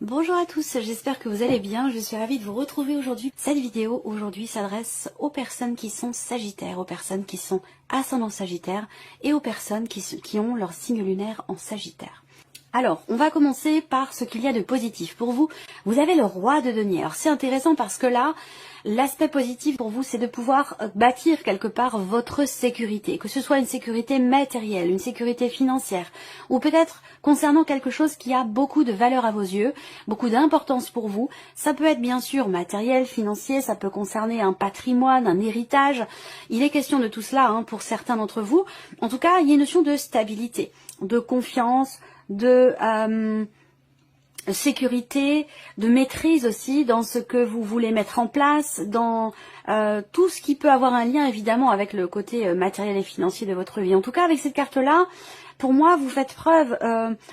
Bonjour à tous, j'espère que vous allez bien, je suis ravie de vous retrouver aujourd'hui. Cette vidéo aujourd'hui s'adresse aux personnes qui sont sagittaires, aux personnes qui sont ascendant sagittaire et aux personnes qui ont leur signe lunaire en sagittaire. Alors, on va commencer par ce qu'il y a de positif. Pour vous, vous avez le roi de denier. Alors c'est intéressant parce que là, l'aspect positif pour vous, c'est de pouvoir bâtir quelque part votre sécurité, que ce soit une sécurité matérielle, une sécurité financière, ou peut-être concernant quelque chose qui a beaucoup de valeur à vos yeux, beaucoup d'importance pour vous. Ça peut être bien sûr matériel, financier, ça peut concerner un patrimoine, un héritage. Il est question de tout cela pour certains d'entre vous. En tout cas, il y a une notion de stabilité, de confiance, de sécurité, de maîtrise aussi dans ce que vous voulez mettre en place, dans tout ce qui peut avoir un lien évidemment avec le côté matériel et financier de votre vie. En tout cas, avec cette carte-là, pour moi, vous faites preuve,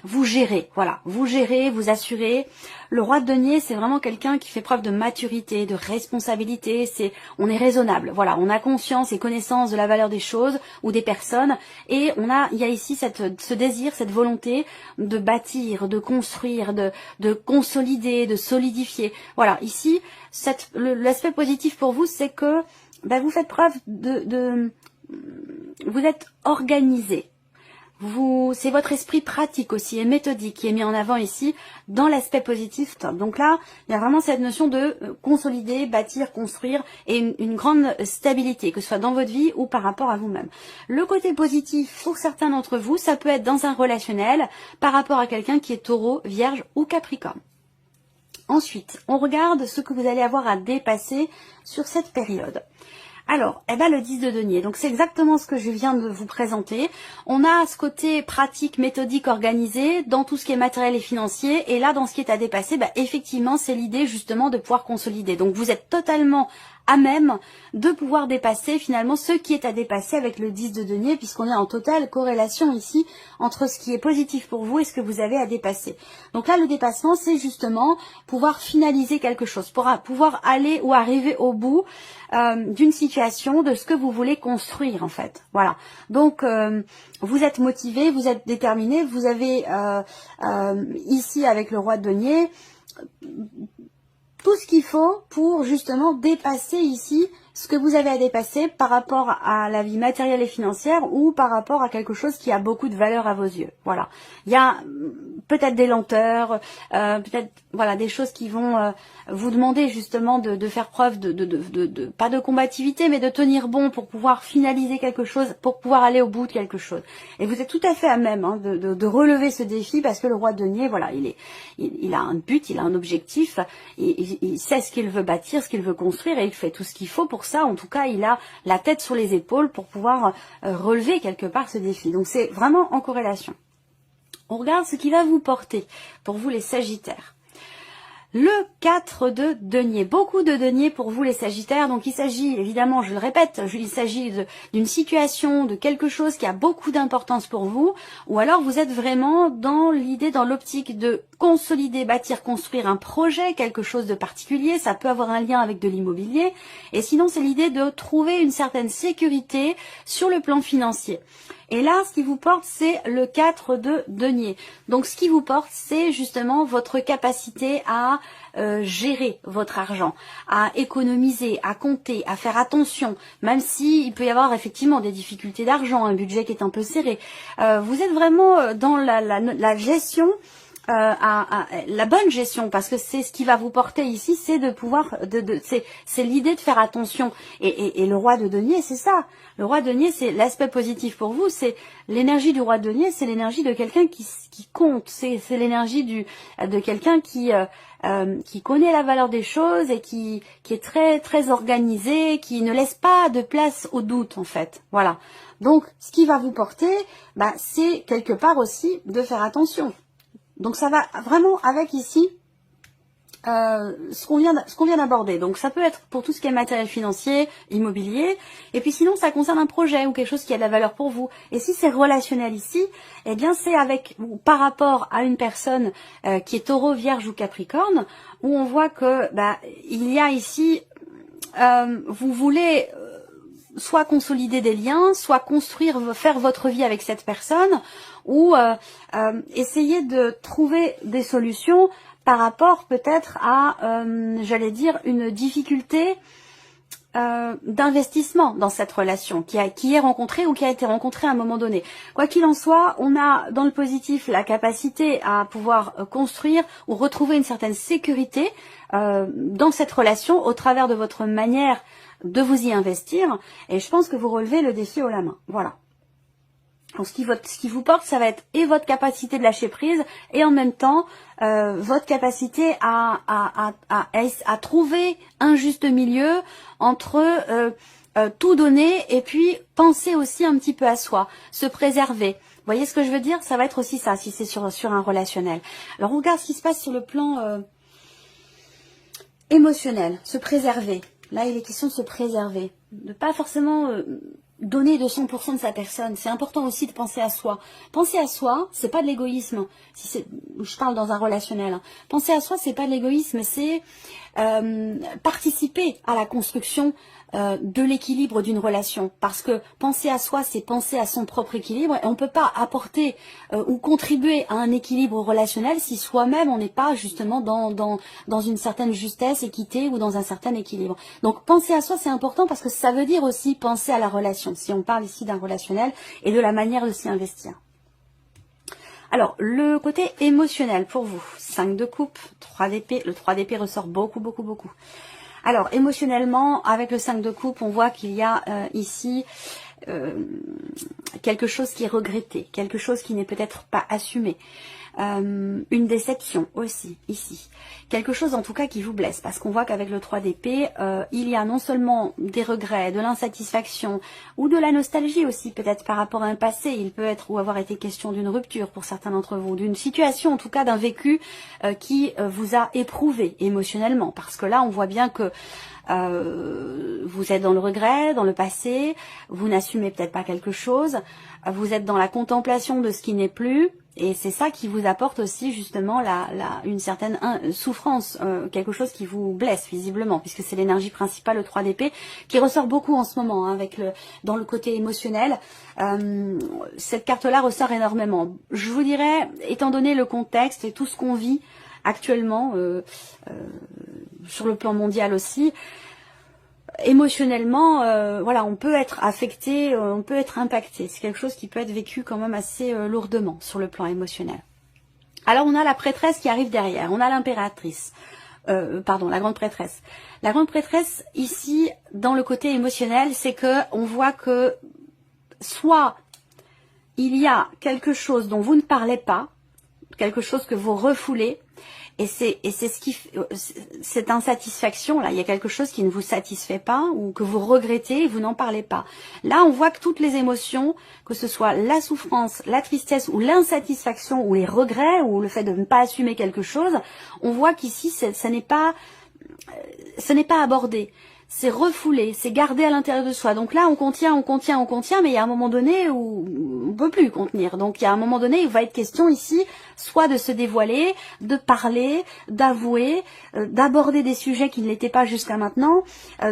vous gérez, voilà, vous gérez, vous assurez. Le roi de denier, c'est vraiment quelqu'un qui fait preuve de maturité, de responsabilité. On est raisonnable, voilà, on a conscience et connaissance de la valeur des choses ou des personnes, et il y a ici ce désir, cette volonté de bâtir, de construire, de consolider, de solidifier. Voilà, ici, l'aspect positif pour vous, c'est que vous faites preuve vous êtes organisé. C'est votre esprit pratique aussi et méthodique qui est mis en avant ici dans l'aspect positif. Donc là, il y a vraiment cette notion de consolider, bâtir, construire et une grande stabilité, que ce soit dans votre vie ou par rapport à vous-même. Le côté positif, pour certains d'entre vous, ça peut être dans un relationnel par rapport à quelqu'un qui est taureau, vierge ou capricorne. Ensuite, on regarde ce que vous allez avoir à dépasser sur cette période. Alors, le 10 de denier, donc c'est exactement ce que je viens de vous présenter. On a ce côté pratique, méthodique, organisé dans tout ce qui est matériel et financier. Et là, dans ce qui est à dépasser, effectivement, c'est l'idée justement de pouvoir consolider. Donc, vous êtes totalement à même de pouvoir dépasser finalement ce qui est à dépasser avec le 10 de denier, puisqu'on est en totale corrélation ici entre ce qui est positif pour vous et ce que vous avez à dépasser. Donc là, le dépassement, c'est justement pouvoir finaliser quelque chose, pour pouvoir aller ou arriver au bout d'une situation, de ce que vous voulez construire en fait. Voilà. Donc vous êtes motivé, vous êtes déterminé, vous avez ici avec le roi de denier tout ce qu'il faut pour justement dépasser ici ce que vous avez à dépasser par rapport à la vie matérielle et financière ou par rapport à quelque chose qui a beaucoup de valeur à vos yeux. Voilà. Il y a peut-être des lenteurs, peut-être voilà des choses qui vont vous demander justement de faire preuve de pas de combativité mais de tenir bon pour pouvoir finaliser quelque chose, pour pouvoir aller au bout de quelque chose. Et vous êtes tout à fait à même de relever ce défi parce que le roi de denier, voilà, il a un but, il a un objectif, il sait ce qu'il veut bâtir, ce qu'il veut construire et il fait tout ce qu'il faut pour ça. En tout cas, il a la tête sur les épaules pour pouvoir relever quelque part ce défi. Donc c'est vraiment en corrélation. On regarde ce qui va vous porter pour vous les sagittaires. Le 4 de denier, beaucoup de deniers pour vous les sagittaires, donc il s'agit évidemment, je le répète, il s'agit d'une situation, de quelque chose qui a beaucoup d'importance pour vous, ou alors vous êtes vraiment dans l'idée, dans l'optique de consolider, bâtir, construire un projet, quelque chose de particulier, ça peut avoir un lien avec de l'immobilier, et sinon c'est l'idée de trouver une certaine sécurité sur le plan financier. Et là, ce qui vous porte, c'est le 4 de denier. Donc, ce qui vous porte, c'est justement votre capacité à gérer votre argent, à économiser, à compter, à faire attention, même si il peut y avoir effectivement des difficultés d'argent, un budget qui est un peu serré. Vous êtes vraiment dans la gestion, la bonne gestion, parce que c'est ce qui va vous porter ici, c'est de pouvoir, c'est l'idée de faire attention. Et le roi de denier, c'est ça. Le roi de denier, c'est l'aspect positif pour vous, c'est l'énergie du roi de denier, c'est l'énergie de quelqu'un qui compte, c'est l'énergie de quelqu'un qui connaît la valeur des choses et qui est très très organisé, qui ne laisse pas de place au doute en fait. Voilà. Donc ce qui va vous porter, c'est quelque part aussi de faire attention. Donc ça va vraiment avec ici ce qu'on vient d'aborder. Donc ça peut être pour tout ce qui est matériel financier, immobilier, et puis sinon ça concerne un projet ou quelque chose qui a de la valeur pour vous. Et si c'est relationnel ici, eh bien c'est par rapport à une personne qui est taureau, vierge ou capricorne, où on voit que il y a ici vous voulez soit consolider des liens, soit faire votre vie avec cette personne, ou essayer de trouver des solutions par rapport peut-être à, j'allais dire, une difficulté d'investissement dans cette relation qui est rencontrée ou qui a été rencontrée à un moment donné. Quoi qu'il en soit, on a dans le positif la capacité à pouvoir construire ou retrouver une certaine sécurité dans cette relation au travers de votre manière de vous y investir, et je pense que vous relevez le défi haut la main. Voilà. Donc, ce qui vous porte, ça va être et votre capacité de lâcher prise et en même temps votre capacité à trouver un juste milieu entre tout donner et puis penser aussi un petit peu à soi, se préserver. Vous voyez ce que je veux dire? Ça va être aussi ça si c'est sur un relationnel. Alors on regarde ce qui se passe sur le plan émotionnel, se préserver. Là, il est question de se préserver, de pas forcément donner de 100% de sa personne. C'est important aussi de penser à soi. Penser à soi, c'est pas de l'égoïsme. Si je parle dans un relationnel. Hein. Penser à soi, c'est pas de l'égoïsme, c'est participer à la construction de l'équilibre d'une relation. Parce que penser à soi, c'est penser à son propre équilibre. Et on peut pas apporter ou contribuer à un équilibre relationnel si soi-même on n'est pas justement dans une certaine justesse, équité ou dans un certain équilibre. Donc penser à soi, c'est important parce que ça veut dire aussi penser à la relation. Si on parle ici d'un relationnel et de la manière de s'y investir. Alors, le côté émotionnel pour vous. 5 de coupe, 3 d'épée. Le 3 d'épée ressort beaucoup. Alors, émotionnellement, avec le 5 de coupe, on voit qu'il y a ici quelque chose qui est regretté, quelque chose qui n'est peut-être pas assumé. Une déception aussi, ici. Quelque chose en tout cas qui vous blesse, parce qu'on voit qu'avec le 3 d'épée, il y a non seulement des regrets, de l'insatisfaction, ou de la nostalgie aussi, peut-être par rapport à un passé. Il peut être ou avoir été question d'une rupture pour certains d'entre vous, d'une situation, en tout cas d'un vécu qui vous a éprouvé émotionnellement, parce que là, on voit bien que vous êtes dans le regret, dans le passé, vous n'assumez peut-être pas quelque chose, vous êtes dans la contemplation de ce qui n'est plus, et c'est ça qui vous apporte aussi justement une certaine souffrance, quelque chose qui vous blesse visiblement, puisque c'est l'énergie principale, le 3 d'épée, qui ressort beaucoup en ce moment, hein, dans le côté émotionnel. Cette carte-là ressort énormément. Je vous dirais, étant donné le contexte et tout ce qu'on vit actuellement, sur le plan mondial aussi, émotionnellement, voilà, on peut être affecté, on peut être impacté. C'est quelque chose qui peut être vécu quand même assez lourdement sur le plan émotionnel. Alors on a la prêtresse qui arrive derrière, on a l'impératrice, pardon, la grande prêtresse. La grande prêtresse ici, dans le côté émotionnel, c'est que on voit que soit il y a quelque chose dont vous ne parlez pas, quelque chose que vous refoulez, et c'est ce qui, cette insatisfaction là, il y a quelque chose qui ne vous satisfait pas ou que vous regrettez et vous n'en parlez pas. Là, on voit que toutes les émotions, que ce soit la souffrance, la tristesse ou l'insatisfaction ou les regrets ou le fait de ne pas assumer quelque chose, on voit qu'ici, ce n'est pas abordé. C'est refoulé, c'est gardé à l'intérieur de soi. Donc là, on contient, mais il y a un moment donné où on ne peut plus contenir. Donc il y a un moment donné, il va être question ici, soit de se dévoiler, de parler, d'avouer, d'aborder des sujets qui ne l'étaient pas jusqu'à maintenant,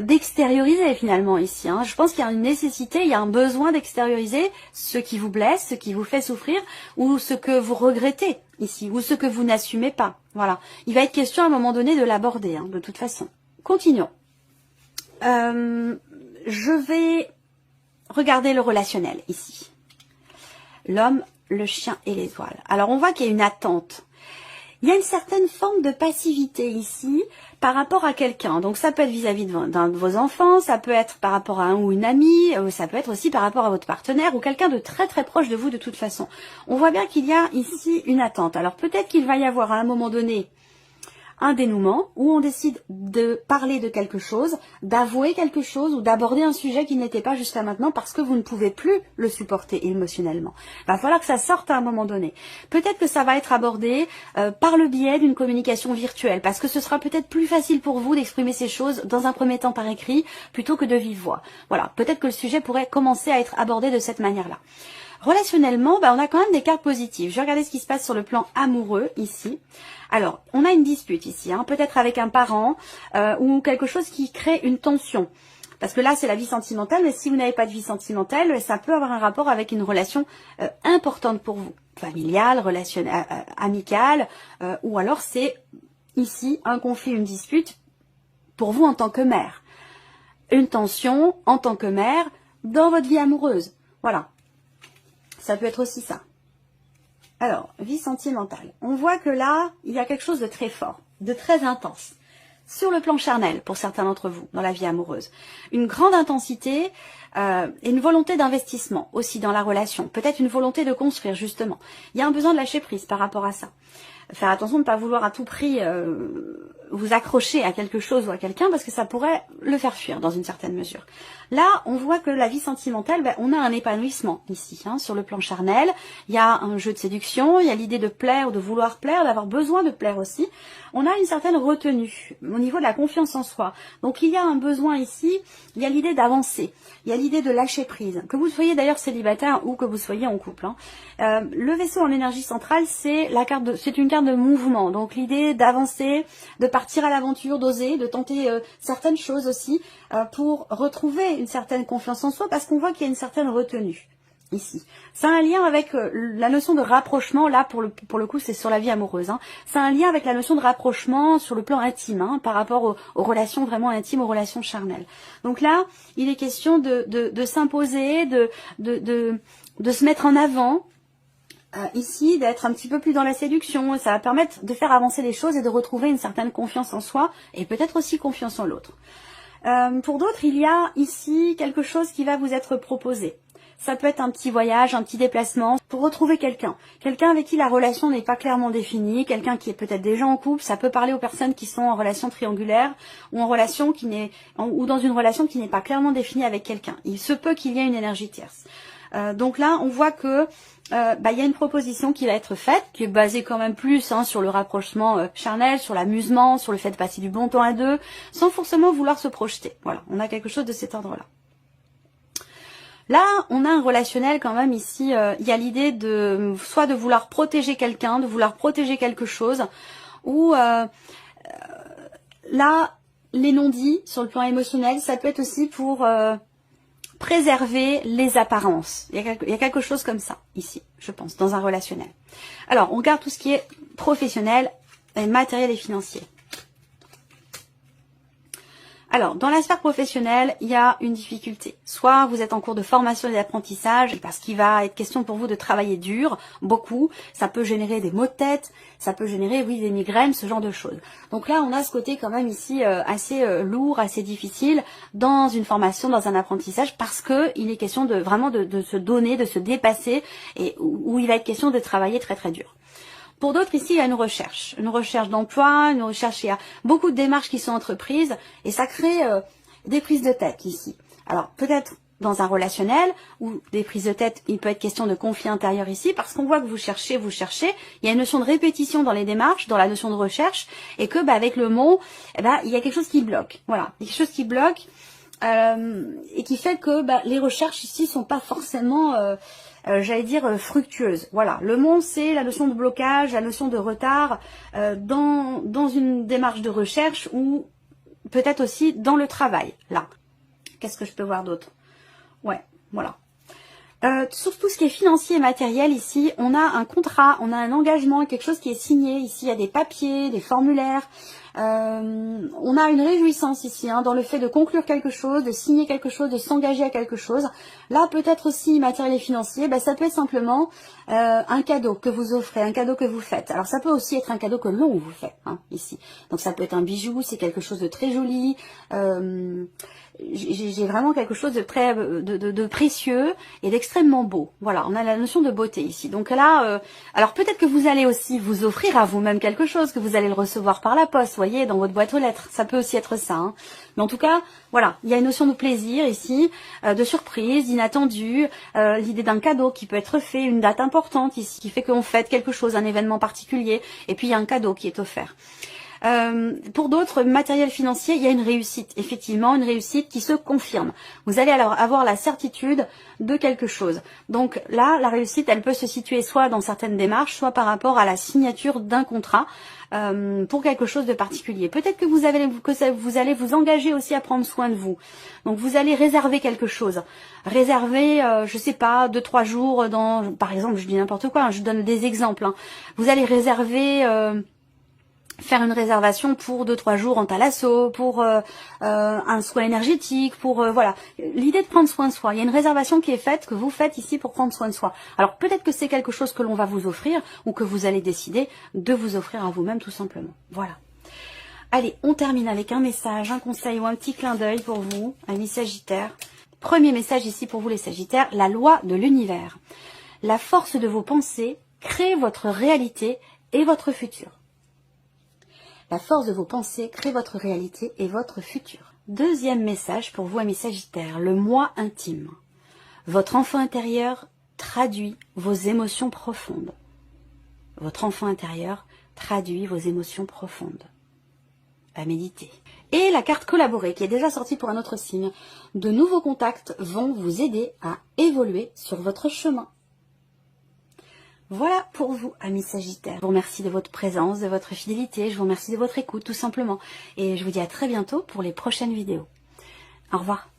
d'extérioriser finalement ici. Hein. Je pense qu'il y a une nécessité, il y a un besoin d'extérioriser ce qui vous blesse, ce qui vous fait souffrir, ou ce que vous regrettez ici, ou ce que vous n'assumez pas. Voilà. Il va être question à un moment donné de l'aborder, hein, de toute façon. Continuons. Je vais regarder le relationnel ici. L'homme, le chien et l'étoile. Alors on voit qu'il y a une attente. Il y a une certaine forme de passivité ici par rapport à quelqu'un. Donc ça peut être vis-à-vis d'un de vos enfants, ça peut être par rapport à un ou une amie, ça peut être aussi par rapport à votre partenaire ou quelqu'un de très très proche de vous de toute façon. On voit bien qu'il y a ici une attente. Alors peut-être qu'il va y avoir à un moment donné un dénouement où on décide de parler de quelque chose, d'avouer quelque chose ou d'aborder un sujet qui n'était pas jusqu'à maintenant parce que vous ne pouvez plus le supporter émotionnellement. Il va falloir que ça sorte à un moment donné. Peut-être que ça va être abordé par le biais d'une communication virtuelle parce que ce sera peut-être plus facile pour vous d'exprimer ces choses dans un premier temps par écrit plutôt que de vive voix. Voilà, peut-être que le sujet pourrait commencer à être abordé de cette manière-là. Relationnellement, on a quand même des cartes positives. Je vais regarder ce qui se passe sur le plan amoureux ici. Alors, on a une dispute ici, hein, peut-être avec un parent ou quelque chose qui crée une tension. Parce que là, c'est la vie sentimentale, mais si vous n'avez pas de vie sentimentale, ça peut avoir un rapport avec une relation importante pour vous, familiale, relationnelle, amicale, ou alors c'est ici un conflit, une dispute pour vous en tant que mère. Une tension en tant que mère dans votre vie amoureuse. Voilà. Ça peut être aussi ça. Alors, vie sentimentale. On voit que là, il y a quelque chose de très fort, de très intense. Sur le plan charnel, pour certains d'entre vous, dans la vie amoureuse. Une grande intensité et une volonté d'investissement aussi dans la relation. Peut-être une volonté de construire, justement. Il y a un besoin de lâcher prise par rapport à ça. Faire attention de ne pas vouloir à tout prix vous accrocher à quelque chose ou à quelqu'un parce que ça pourrait le faire fuir dans une certaine mesure. Là, on voit que la vie sentimentale, on a un épanouissement ici, sur le plan charnel. Il y a un jeu de séduction, il y a l'idée de plaire, de vouloir plaire, d'avoir besoin de plaire aussi. On a une certaine retenue au niveau de la confiance en soi. Donc il y a un besoin ici, il y a l'idée d'avancer, il y a l'idée de lâcher prise. Que vous soyez d'ailleurs célibataire ou que vous soyez en couple. Le vaisseau en énergie centrale, c'est une carte de mouvement. Donc l'idée d'avancer, de partir à l'aventure, d'oser, de tenter certaines choses aussi pour retrouver une certaine confiance en soi parce qu'on voit qu'il y a une certaine retenue ici. C'est un lien avec la notion de rapprochement, là pour le coup c'est sur la vie amoureuse. C'est un lien avec la notion de rapprochement sur le plan intime par rapport aux relations vraiment intimes, aux relations charnelles. Donc là, il est question de s'imposer, de se mettre en avant. Ici, d'être un petit peu plus dans la séduction, ça va permettre de faire avancer les choses et de retrouver une certaine confiance en soi et peut-être aussi confiance en l'autre. Pour d'autres, il y a ici quelque chose qui va vous être proposé. Ça peut être un petit voyage, un petit déplacement pour retrouver quelqu'un. Quelqu'un avec qui la relation n'est pas clairement définie, quelqu'un qui est peut-être déjà en couple. Ça peut parler aux personnes qui sont en relation triangulaire ou en relation ou dans une relation qui n'est pas clairement définie avec quelqu'un. Il se peut qu'il y ait une énergie tierce. Donc là, on voit que il y a une proposition qui va être faite, qui est basée quand même plus sur le rapprochement charnel, sur l'amusement, sur le fait de passer du bon temps à deux, sans forcément vouloir se projeter. Voilà, on a quelque chose de cet ordre-là. Là, on a un relationnel quand même ici, il y a l'idée de soit de vouloir protéger quelqu'un, de vouloir protéger quelque chose, ou là, les non-dits sur le plan émotionnel, ça peut être aussi pour préserver les apparences. Il y a quelque chose comme ça, ici, je pense, dans un relationnel. Alors, on regarde tout ce qui est professionnel, et matériel et financier. Alors, dans la sphère professionnelle, il y a une difficulté. Soit vous êtes en cours de formation et d'apprentissage, parce qu'il va être question pour vous de travailler dur, beaucoup. Ça peut générer des maux de tête, ça peut générer, oui, des migraines, ce genre de choses. Donc là, on a ce côté quand même ici assez lourd, assez difficile dans une formation, dans un apprentissage, parce que il est question de vraiment de se donner, de se dépasser, et où il va être question de travailler très très dur. Pour d'autres, ici, il y a une recherche d'emploi, il y a beaucoup de démarches qui sont entreprises et ça crée des prises de tête ici. Alors, peut-être dans un relationnel ou des prises de tête, il peut être question de conflit intérieur ici parce qu'on voit que vous cherchez, il y a une notion de répétition dans les démarches, dans la notion de recherche et que avec le mot, il y a quelque chose qui bloque. Voilà, il y a quelque chose qui bloque et qui fait que les recherches ici sont pas forcément... j'allais dire fructueuse. Voilà, le mot c'est la notion de blocage, la notion de retard dans une démarche de recherche ou peut-être aussi dans le travail. Là, qu'est-ce que je peux voir d'autre? Ouais, voilà. Sur tout ce qui est financier et matériel ici, on a un contrat, on a un engagement, quelque chose qui est signé. Ici, il y a des papiers, des formulaires. On a une réjouissance ici dans le fait de conclure quelque chose, de signer quelque chose, de s'engager à quelque chose. Là, peut-être aussi matériel et financier, ça peut être simplement un cadeau que vous offrez, un cadeau que vous faites. Alors, ça peut aussi être un cadeau que l'on vous fait ici. Donc, ça peut être un bijou, c'est quelque chose de très joli. J'ai vraiment quelque chose de très de précieux et d'extrêmement beau. Voilà, on a la notion de beauté ici. Donc là, alors peut-être que vous allez aussi vous offrir à vous-même quelque chose, que vous allez le recevoir par la poste, voyez, dans votre boîte aux lettres. Ça peut aussi être ça. Mais en tout cas, voilà, il y a une notion de plaisir ici, de surprise, d'inattendu, l'idée d'un cadeau qui peut être fait, une date importante ici, qui fait qu'on fête quelque chose, un événement particulier, et puis il y a un cadeau qui est offert. Pour d'autres, matériel financier, il y a une réussite, effectivement, une réussite qui se confirme. Vous allez alors avoir la certitude de quelque chose. Donc là, la réussite, elle peut se situer soit dans certaines démarches, soit par rapport à la signature d'un contrat pour quelque chose de particulier. Peut-être que vous allez vous engager aussi à prendre soin de vous. Donc vous allez réserver quelque chose. Réserver, je sais pas, 2-3 jours dans, par exemple, je dis n'importe quoi, hein, je donne des exemples. Hein. Vous allez réserver... faire une réservation pour 2-3 jours en thalasso, pour un soin énergétique, pour voilà. L'idée de prendre soin de soi. Il y a une réservation qui est faite, que vous faites ici pour prendre soin de soi. Alors peut-être que c'est quelque chose que l'on va vous offrir ou que vous allez décider de vous offrir à vous-même tout simplement. Voilà. Allez, on termine avec un message, un conseil ou un petit clin d'œil pour vous, amis Sagittaires. Premier message ici pour vous les Sagittaires, la loi de l'univers. La force de vos pensées crée votre réalité et votre futur. La force de vos pensées crée votre réalité et votre futur. Deuxième message pour vous, amis Sagittaires, le moi intime. Votre enfant intérieur traduit vos émotions profondes. Votre enfant intérieur traduit vos émotions profondes. À méditer. Et la carte collaborer qui est déjà sortie pour un autre signe. De nouveaux contacts vont vous aider à évoluer sur votre chemin. Voilà pour vous, amis Sagittaires. Je vous remercie de votre présence, de votre fidélité. Je vous remercie de votre écoute, tout simplement. Et je vous dis à très bientôt pour les prochaines vidéos. Au revoir.